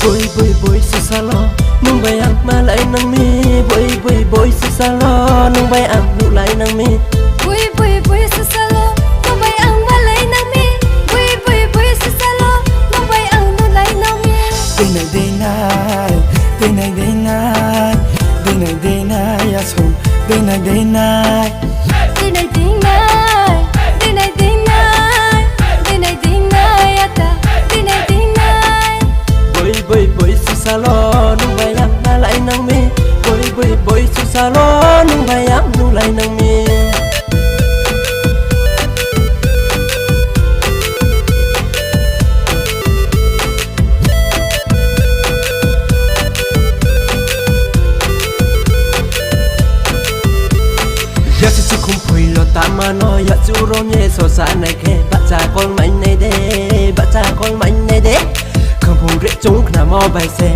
boy susalo nung bayang malay nang mi boy susalo nung bayang nulay nang mi boy susalo nung bayang malay nang mi boy susalo nung bayang nulay nang mi day night yasom day night boy susalo nung bayang malay nang mi boy susalo nung bayang nulay nang mi ya su kum pui lo tamano ya chu rom ye so sa nai ke ba cha kol mai nei de không phụ rễ chúng na mo bài xe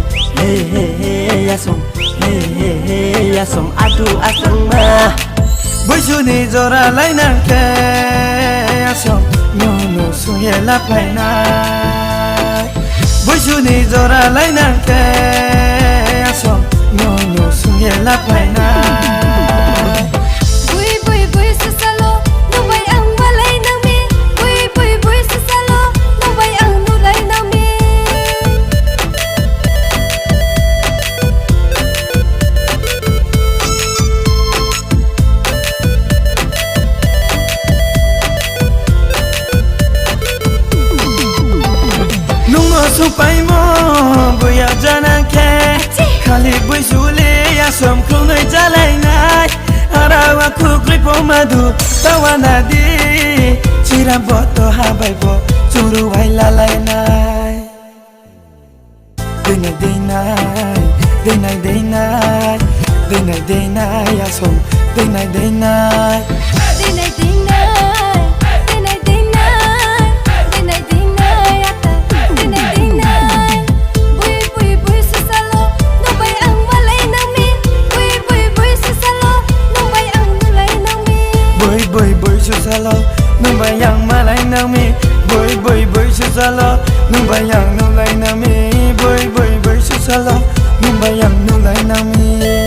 ya som adu asang ma bối chú ni zora lại nàng ke ya som no su ye la pai na bối chú ni zora lại nàng ke ya som no su ye la pai na boy susalo nung bayang malay nang mi boy susalo nung bayang nulay nang mi sung pai mo bùi áo cha nàng khe khali bùi su le ya som không nơi cha lại nai arawa khu clip ma du tawa na di chira bo to ha bai bo churu vai la lai nai day night ya som day night boy susalo nung bayang malay nang mi boy susalo nung bayang nulay nang mi boy susalo nung bayang nulay nang mi